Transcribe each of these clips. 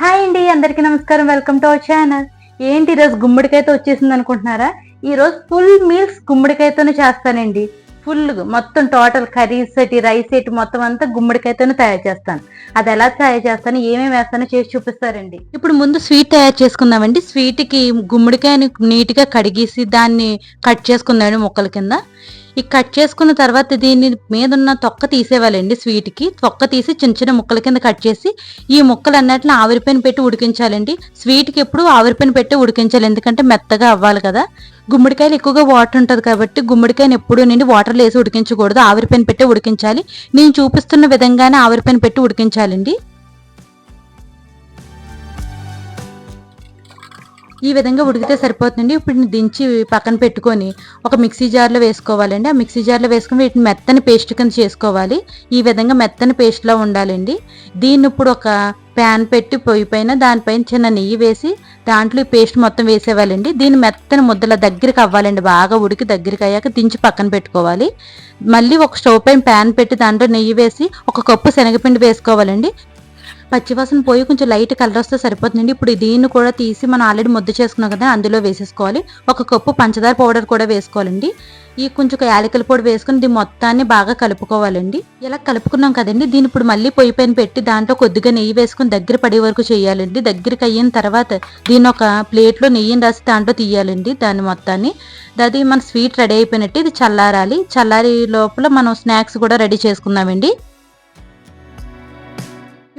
Hi అండి, అందరికీ నమస్కారం. Welcome to our channel. ఏంటి ఈరోజు గుమ్మడికాయతో వచ్చేసింది అనుకుంటున్నారా? ఈరోజు ఫుల్ మీల్స్ గుమ్మడికాయతోనే చేస్తానండి. ఫుల్ మొత్తం టోటల్ కర్రీస్ ఎటి రైస్ ఎటి మొత్తం అంతా గుమ్మడికాయతోనే తయారు చేస్తాను. అది ఎలా తయారు చేస్తాను, ఏమేమి వేస్తానో చేసి చూపిస్తారండి. ఇప్పుడు ముందు స్వీట్ తయారు చేసుకుందామండి. స్వీట్కి గుమ్మడికాయని నీట్గా కడిగేసి దాన్ని కట్ చేసుకుందామండి ముక్కల కింద. ఈ కట్ చేసుకున్న తర్వాత దీని మీద ఉన్న తొక్క తీసేవాళ్ళండి. స్వీట్కి తొక్క తీసి చిన్న చిన్న ముక్కల కింద కట్ చేసి ఈ ముక్కలు అన్నట్లు ఆవిరిపైన పెట్టి ఉడికించాలండి. స్వీట్కి ఎప్పుడు ఆవిరిపైన పెట్టి ఉడికించాలి, ఎందుకంటే మెత్తగా అవ్వాలి కదా. గుమ్మడికాయలు ఎక్కువగా వాటర్ ఉంటుంది కాబట్టి గుమ్మడికాయని ఎప్పుడు నుండి వాటర్లో వేసి ఉడికించకూడదు, ఆవిరిపైన పెట్టి ఉడికించాలి. నేను చూపిస్తున్న విధంగానే ఆవిరిపైన పెట్టి ఉడికించాలండి. ఈ విధంగా ఉడికితే సరిపోతుందండి. ఇప్పుడు దించి పక్కన పెట్టుకొని ఒక మిక్సీ జార్లో వేసుకోవాలండి. ఆ మిక్సీ జార్లో వేసుకుని వీటిని మెత్తని పేస్ట్ కింద చేసుకోవాలి. ఈ విధంగా మెత్తని పేస్ట్లా ఉండాలండి. దీన్ని ఇప్పుడు ఒక ప్యాన్ పెట్టి పొయ్యి పైన దానిపైన చిన్న నెయ్యి వేసి దాంట్లో ఈ పేస్ట్ మొత్తం వేసేవాళ్ళండి. దీన్ని మెత్తని ముద్దల దగ్గరికి అవ్వాలండి. బాగా ఉడికి దగ్గరికి అయ్యాక దించి పక్కన పెట్టుకోవాలి. మళ్ళీ ఒక స్టవ్ పైన ప్యాన్ పెట్టి దాంట్లో నెయ్యి వేసి ఒక కప్పు శనగపిండి వేసుకోవాలండి. పచ్చివాసన పోయి కొంచెం లైట్ కలర్ వస్తే సరిపోతుందండి. ఇప్పుడు దీన్ని కూడా తీసి మనం ఆల్రెడీ ముద్ద చేసుకున్నాం కదా, అందులో వేసేసుకోవాలి. ఒక కప్పు పంచదార పౌడర్ కూడా వేసుకోవాలండి. ఈ కొంచెం యాలకుల పొడి వేసుకుని దీని మొత్తాన్ని బాగా కలుపుకోవాలండి. ఇలా కలుపుకున్నాం కదండి, దీన్ని ఇప్పుడు మళ్ళీ పొయ్యి పైన పెట్టి దాంట్లో కొద్దిగా నెయ్యి వేసుకుని దగ్గర పడే వరకు చేయాలండి. దగ్గరికి అయిన తర్వాత దీన్ని ఒక ప్లేట్లో నెయ్యిని రాసి దాంట్లో తీయాలండి. దాన్ని మొత్తాన్ని అది మన స్వీట్ రెడీ అయిపోయినట్టు. ఇది చల్లారాలి. చల్లారి లోపల మనం స్నాక్స్ కూడా రెడీ చేసుకుందామండి.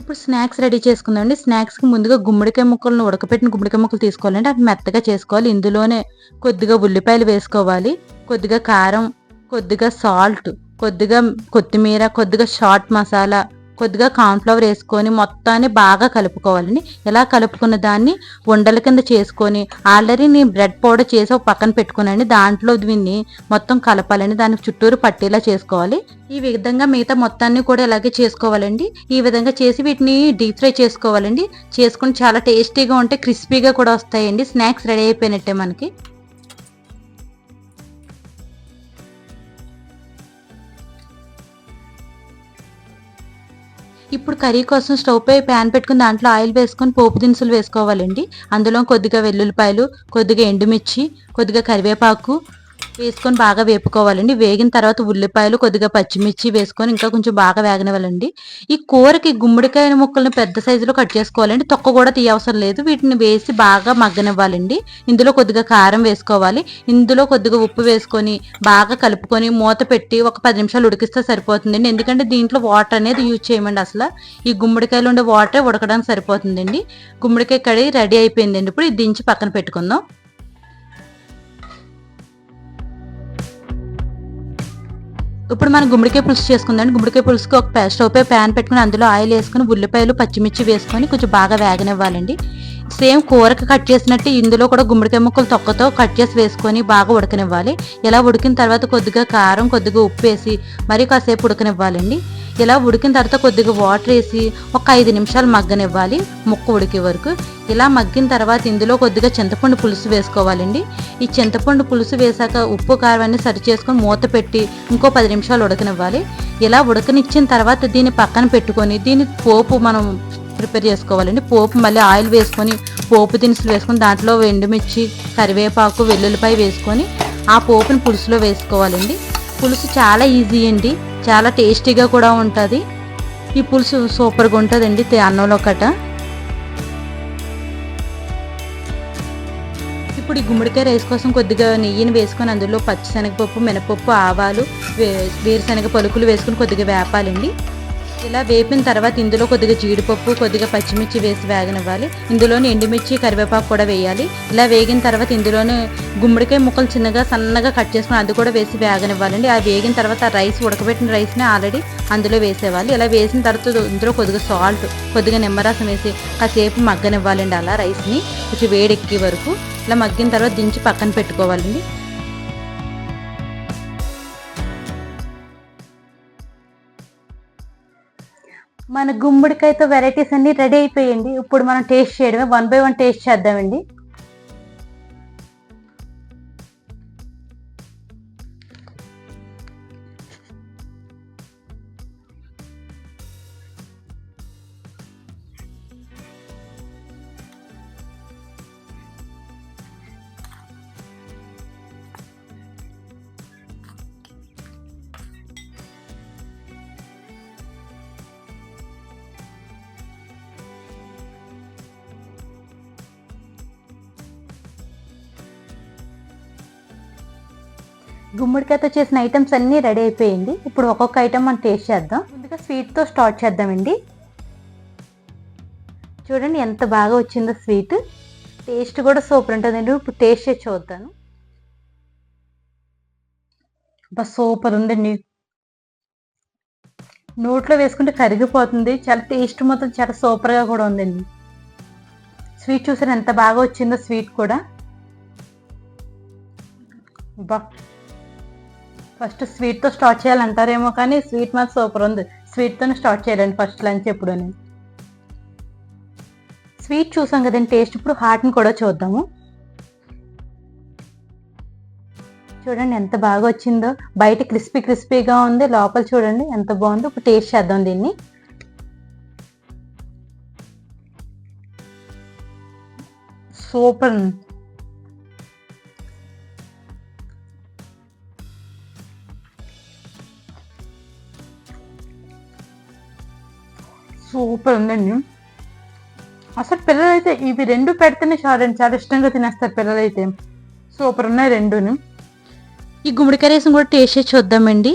ఇప్పుడు స్నాక్స్ రెడీ చేసుకుందామండి. స్నాక్స్కి ముందుగా గుమ్మడికాయ ముక్కలను ఉడకపెట్టిన గుమ్మడికాయ ముక్కలు తీసుకోవాలండి. అది మెత్తగా చేసుకోవాలి. ఇందులోనే కొద్దిగా ఉల్లిపాయలు వేసుకోవాలి, కొద్దిగా కారం, కొద్దిగా సాల్ట్, కొద్దిగా కొత్తిమీర, కొద్దిగా చాట్ మసాలా, కొద్దిగా కార్న్ఫ్లవర్ వేసుకొని మొత్తాన్ని బాగా కలుపుకోవాలండి. ఇలా కలుపుకున్న దాన్ని ఉండల కింద చేసుకొని ఆల్రెడీ నేను బ్రెడ్ పౌడర్ చేసి ఒక పక్కన పెట్టుకున్నాను. దాంట్లో దీన్ని మొత్తం కలపాలండి. దానికి చుట్టూరు పట్టేలా చేసుకోవాలి. ఈ విధంగా మిగతా మొత్తాన్ని కూడా ఇలాగే చేసుకోవాలండి. ఈ విధంగా చేసి వీటిని డీప్ ఫ్రై చేసుకోవాలండి. చేసుకుని చాలా టేస్టీగా ఉంటాయి, క్రిస్పీగా కూడా వస్తాయండి. స్నాక్స్ రెడీ అయిపోయినట్టే మనకి. ఇప్పుడు కర్రీ కోసం స్టవ్ పై ప్యాన్ పెట్టుకుని దాంట్లో ఆయిల్ వేసుకొని పోపు దినుసులు వేసుకోవాలండి. అందులో కొద్దిగా వెల్లుల్లిపాయలు, కొద్దిగా ఎండుమిర్చి, కొద్దిగా కరివేపాకు వేసుకొని బాగా వేపుకోవాలండి. వేగిన తర్వాత ఉల్లిపాయలు, కొద్దిగా పచ్చిమిర్చి వేసుకొని ఇంకా కొంచెం బాగా వేగనివ్వాలండి. ఈ కూరకి గుమ్మడికాయ ముక్కలను పెద్ద సైజులో కట్ చేసుకోవాలండి. తొక్క కూడా తీయవసరం లేదు. వీటిని వేసి బాగా మగ్గనివ్వాలండి. ఇందులో కొద్దిగా కారం వేసుకోవాలి. ఇందులో కొద్దిగా ఉప్పు వేసుకొని బాగా కలుపుకొని మూత పెట్టి ఒక 10 నిమిషాలు ఉడికిస్తే సరిపోతుందండి. ఎందుకంటే దీంట్లో వాటర్ అనేది యూజ్ చేయమండి. అసలు ఈ గుమ్మడికాయలు ఉండే వాటరే ఉడకడానికి సరిపోతుందండి. గుమ్మడికాయ కడిగి రెడీ అయిపోయిందండి. ఇప్పుడు ఇది దించి పక్కన పెట్టుకుందాం. ఇప్పుడు మనం గుమ్మడికాయ పులుసు చేసుకుందాం. గుమ్మడికాయ పులుసుకి ఒక స్టవ్ పై ప్యాన్ పెట్టుకుని అందులో ఆయిల్ వేసుకుని ఉల్లిపాయలు, పచ్చిమిర్చి వేసుకొని కొంచెం బాగా వేగనివ్వాలండి. సేమ్ కూరకి కట్ చేసినట్టు ఇందులో కూడా గుమ్మడికాయ ముక్కలు తొక్కతో కట్ చేసి వేసుకొని బాగా ఉడకనివ్వాలి. ఇలా ఉడికిన తర్వాత కొద్దిగా కారం, కొద్దిగా ఉప్పు వేసి మరి కాసేపు ఉడకనివ్వాలండి. ఇలా ఉడికిన తర్వాత కొద్దిగా వాటర్ వేసి ఒక 5 నిమిషాలు మగ్గనివ్వాలి, ముక్క ఉడికే వరకు. ఇలా మగ్గిన తర్వాత ఇందులో కొద్దిగా చింతపండు పులుసు వేసుకోవాలండి. ఈ చింతపండు పులుసు వేసాక ఉప్పు కారం అన్ని సరి చేసుకొని మూత పెట్టి ఇంకో 10 నిమిషాలు ఉడకనివ్వాలి. ఇలా ఉడకనిచ్చిన తర్వాత దీన్ని పక్కన పెట్టుకొని దీని పోపు మనం ప్రిపేర్ చేసుకోవాలండి. పోపు మళ్ళీ ఆయిల్ వేసుకొని పోపు దినుసులు వేసుకొని దాంట్లో ఎండుమిర్చి, కరివేపాకు, వెల్లుల్లిపాయ వేసుకొని ఆ పోపుని పులుసులో వేసుకోవాలండి. పులుసు చాలా ఈజీ అండి, చాలా టేస్టీగా కూడా ఉంటుంది. ఈ పులుసు సూపర్గా ఉంటుందండి అన్నంలో కట. ఇప్పుడు ఈ గుమ్మడికాయ రైస్ కోసం కొద్దిగా నెయ్యిని వేసుకొని అందులో పచ్చిశనగపప్పు, మినపప్పు, ఆవాలు, వేరుశనగ పలుకులు వేసుకొని కొద్దిగా వేపాలండి. ఇలా వేపిన తర్వాత ఇందులో కొద్దిగా జీడిపప్పు, కొద్దిగా పచ్చిమిర్చి వేసి వేగనివ్వాలి. ఇందులోని ఎండుమిర్చి, కరివేపాకు కూడా వేయాలి. ఇలా వేగిన తర్వాత ఇందులోనే గుమ్మడికాయ ముక్కలు చిన్నగా సన్నగా కట్ చేసుకుని అది కూడా వేసి వేగనివ్వాలండి. ఆ వేగిన తర్వాత ఆ రైస్ ఉడకబెట్టిన రైస్ని ఆల్రెడీ అందులో వేసేవాలి. ఇలా వేసిన తర్వాత ఇందులో కొద్దిగా సాల్ట్, కొద్దిగా నిమ్మరసం వేసి కాసేపు మగ్గనివ్వాలండి. అలా రైస్ని కొంచెం వేడెక్కే వరకు ఇలా మగ్గిన తర్వాత దించి పక్కన పెట్టుకోవాలండి. మన గుమ్మడికాయతో వెరైటీస్ అన్ని రెడీ అయిపోయింది. ఇప్పుడు మనం టేస్ట్ చేయడమే, 1 by 1 టేస్ట్ చేద్దామండి. గుమ్మడికాయతో చేసిన ఐటమ్స్ అన్నీ రెడీ అయిపోయింది. ఇప్పుడు ఒక్కొక్క ఐటమ్ మనం టేస్ట్ చేద్దాం. ముందుగా స్వీట్తో స్టార్ట్ చేద్దామండి. చూడండి ఎంత బాగా వచ్చిందో స్వీట్. టేస్ట్ కూడా సూపర్ ఉంటుందండి. ఇప్పుడు టేస్ట్ చేసి చూద్దాను. సూపర్ ఉందండి. నోట్లో వేసుకుంటే కరిగిపోతుంది. చాలా టేస్ట్ మాత్రం చాలా సూపర్గా కూడా ఉందండి. స్వీట్ చూసారు ఎంత బాగా వచ్చిందో స్వీట్ కూడా. ఫస్ట్ స్వీట్తో స్టార్ట్ చేయాలంటారేమో కానీ స్వీట్ మాత్రం సూపర్ ఉంది. స్వీట్తోనే స్టార్ట్ చేయాలండి ఫస్ట్ లంచ్ ఎప్పుడు అని. స్వీట్ చూసాం కదండి టేస్ట్. ఇప్పుడు హాట్ని కూడా చూద్దాము. చూడండి ఎంత బాగా వచ్చిందో. బయట క్రిస్పీగా ఉంది, లోపల చూడండి ఎంత బాగుందో. ఇప్పుడు టేస్ట్ చేద్దాం దీన్ని. సూపర్. సూపర్ ఉందండి. అసలు పిల్లలైతే ఇవి రెండు పెడితేనే చాలండి, చాలా ఇష్టంగా తినేస్తారు పిల్లలైతే. సూపర్ ఉన్నాయి రెండుని. ఈ గుమ్మడికాయ రైస్ కూడా టేస్ట్ చేసి చూద్దామండి.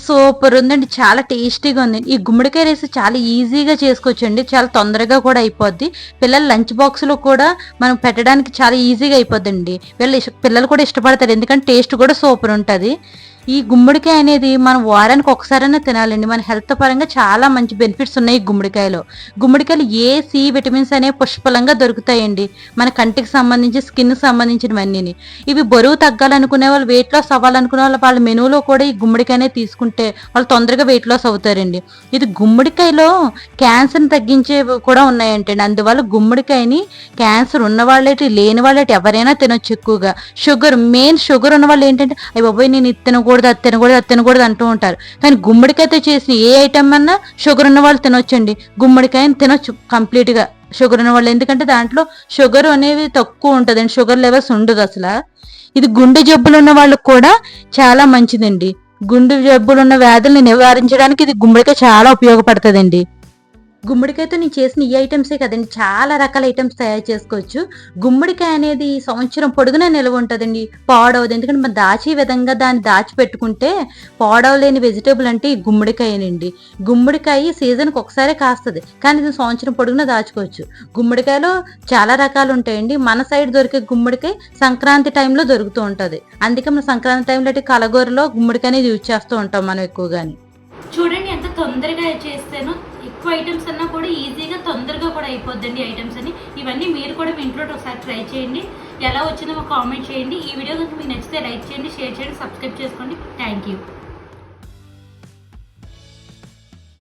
సూపర్ ఉందండి, చాలా టేస్టీగా ఉంది. ఈ గుమ్మడికాయ రైస్ చాలా ఈజీగా చేసుకోవచ్చండి, చాలా తొందరగా కూడా అయిపోద్ది. పిల్లల లంచ్ బాక్స్లో కూడా మనం పెట్టడానికి చాలా ఈజీగా అయిపోద్దండి. పిల్లలు కూడా ఇష్టపడతారు, ఎందుకంటే టేస్ట్ కూడా సూపర్ ఉంటుంది. ఈ గుమ్మడికాయ అనేది మనం వారానికి ఒకసారైనా తినాలండి. మన హెల్త్ పరంగా చాలా మంచి బెనిఫిట్స్ ఉన్నాయి ఈ గుమ్మడికాయలో. గుమ్మడికాయలు ఏ సి విటమిన్స్ అనేవి పుష్కలంగా దొరుకుతాయండి, మన కంటికి సంబంధించి స్కిన్కి సంబంధించినవన్నీ. ఇవి బరువు తగ్గాలనుకునే వాళ్ళు, వెయిట్ లాస్ అవ్వాలనుకునే వాళ్ళ మెనూలో కూడా ఈ గుమ్మడికాయనే తీసుకుంటే వాళ్ళు తొందరగా వెయిట్ లాస్ అవుతారండి. ఇది గుమ్మడికాయలో క్యాన్సర్ని తగ్గించేవి కూడా ఉన్నాయంటండి. అందువల్ల గుమ్మడికాయని క్యాన్సర్ ఉన్న వాళ్ళేటి లేని వాళ్ళేటి ఎవరైనా తినొచ్చు. ఎక్కువగా మెయిన్ షుగర్ ఉన్న వాళ్ళు ఏంటంటే అయ్యి బాబోయ్ నేను అది తినకూడదు అంటూ ఉంటారు. కానీ గుమ్మడికాయతో చేసిన ఏ ఐటమ్ అన్నా షుగర్ ఉన్న వాళ్ళు తినొచ్చండి. గుమ్మడికాయని తినొచ్చు కంప్లీట్గా షుగర్ ఉన్న వాళ్ళు, ఎందుకంటే దాంట్లో షుగర్ అనేవి తక్కువ ఉంటుందండి, షుగర్ లెవెల్స్ ఉండదు అసలు. ఇది గుండె జబ్బులు ఉన్న వాళ్ళకి కూడా చాలా మంచిదండి. గుండె జబ్బులు ఉన్న వ్యాధుల్ని నివారించడానికి ఇది గుమ్మడికాయ చాలా ఉపయోగపడుతుందండి. గుమ్మడికాయతో నేను చేసిన ఈ ఐటమ్సే కదండి, చాలా రకాల ఐటమ్స్ తయారు చేసుకోవచ్చు. గుమ్మడికాయ అనేది సంవత్సరం పొడుగునా నిల్వ ఉంటుందండి, పాడవదు. ఎందుకంటే మనం దాచే విధంగా దాన్ని దాచిపెట్టుకుంటే పాడవలేని వెజిటేబుల్ అంటే ఈ గుమ్మడికాయనండి. గుమ్మడికాయ సీజన్కి ఒకసారే కాస్తుంది, కానీ ఇది సంవత్సరం పొడుగునా దాచుకోవచ్చు. గుమ్మడికాయలో చాలా రకాలు ఉంటాయండి. మన సైడ్ దొరికే గుమ్మడికాయ సంక్రాంతి టైంలో దొరుకుతూ ఉంటుంది. అందుకే మనం సంక్రాంతి టైంలో కలగూరలో గుమ్మడికాయ అనేది యూజ్ చేస్తూ ఉంటాం మనం ఎక్కువగాని. చూడండి ఎంత తొందరగా చేస్తాను. ఎక్కువ ఐటమ్స్ అన్నా కూడా ఈజీగా తొందరగా కూడా అయిపోద్దండి ఐటమ్స్ అని. ఇవన్నీ మీరు కూడా మీ ఇంట్లో ఒకసారి ట్రై చేయండి. ఎలా వచ్చిందో మాకు కామెంట్ చేయండి. ఈ వీడియో కనుక మీకు నచ్చితే లైక్ చేయండి, షేర్ చేయండి, సబ్స్క్రైబ్ చేసుకోండి. Thank you.